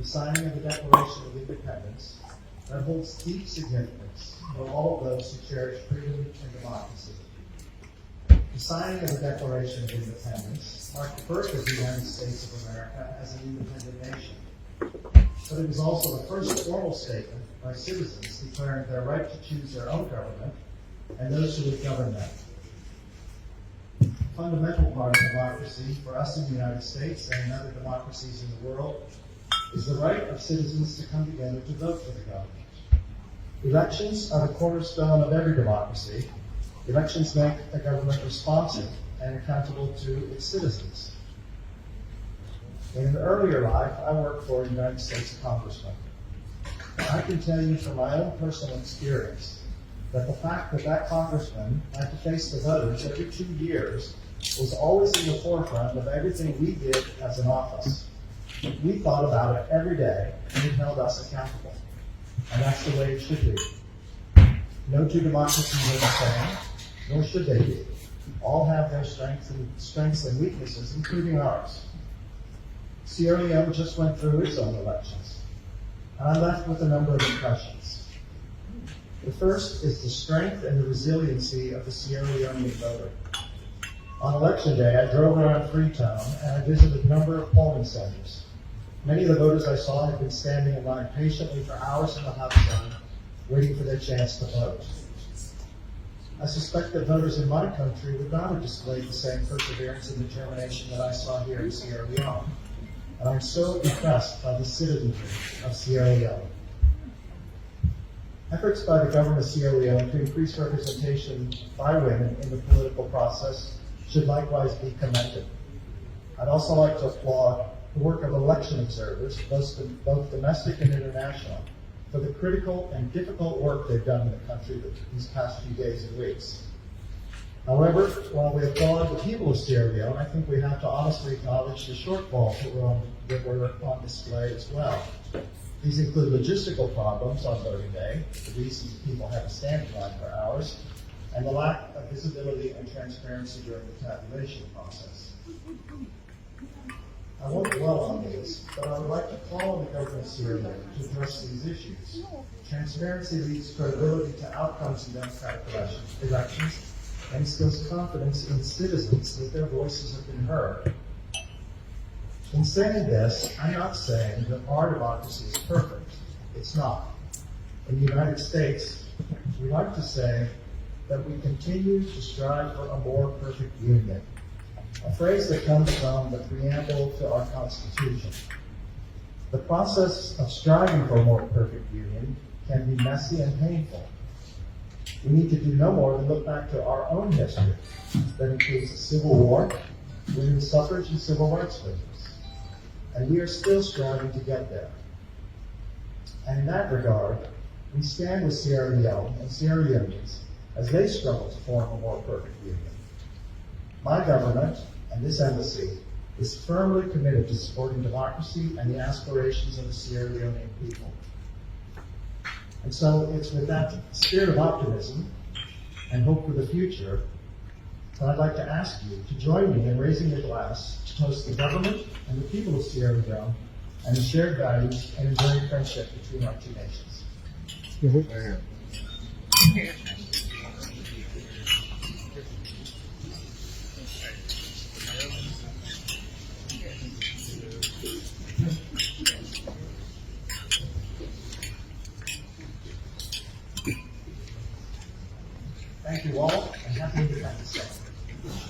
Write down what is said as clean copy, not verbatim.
the signing of the Declaration of Independence, that holds deep significance for all of those who cherish freedom and democracy. The signing of the Declaration of Independence marked the birth of the United States of America as an independent nation. But it was also the first formal statement by citizens declaring their right to choose their own government and those who would govern them. A fundamental part of democracy for us in the United States and in other democracies in the world is the right of citizens to come together to vote for the government. Elections are the cornerstone of every democracy. Elections make a government responsive and accountable to its citizens. In an earlier life, I worked for a United States congressman. I can tell you from my own personal experience that the fact that that congressman had to face the voters every 2 years was always in the forefront of everything we did as an office. We thought about it every day, and it held us accountable. And that's the way it should be. No two democracies are the same, nor should they be. All have their strengths and weaknesses, including ours. Sierra Leone just went through its own elections, and I'm left with a number of impressions. The first is the strength and the resiliency of the Sierra Leone voter. On election day, I drove around Freetown and I visited a number of polling centers. Many of the voters I saw had been standing in line patiently for hours in the hot sun, waiting for their chance to vote. I suspect that voters in my country would not have displayed the same perseverance and determination that I saw here in Sierra Leone. And I'm so impressed by the citizenry of Sierra Leone. Efforts by the government of Sierra Leone to increase representation by women in the political process should likewise be commended. I'd also like to applaud the work of election observers, both domestic and international, for the critical and difficult work they've done in the country these past few days and weeks. However, while we applaud the people of Sierra Leone, I think we have to honestly acknowledge the shortfalls that were on display as well. These include logistical problems on voting day, the reasons people had to stand in line for hours, and the lack of visibility and transparency during the tabulation process. I won't dwell on these, but I would like to call on the government of Sierra Leone to address these issues. Transparency leads credibility to outcomes in democratic elections and instills confidence in citizens that their voices have been heard. In saying this, I'm not saying that our democracy is perfect. It's not. In the United States, we like to say that we continue to strive for a more perfect union, a phrase that comes from the preamble to our Constitution. The process of striving for a more perfect union can be messy and painful. We need to do no more than look back to our own history that includes the Civil War, women's suffrage, and civil rights movements. And we are still striving to get there. And in that regard, we stand with Sierra Leone and Sierra Leoneans as they struggle to form a more perfect union. My government and this embassy is firmly committed to supporting democracy and the aspirations of the Sierra Leone people. And so it's with that spirit of optimism and hope for the future that I'd like to ask you to join me in raising your glass to toast the government and the people of Sierra Leone and the shared values and enduring friendship between our two nations. Thank you all, and happy Independence Day.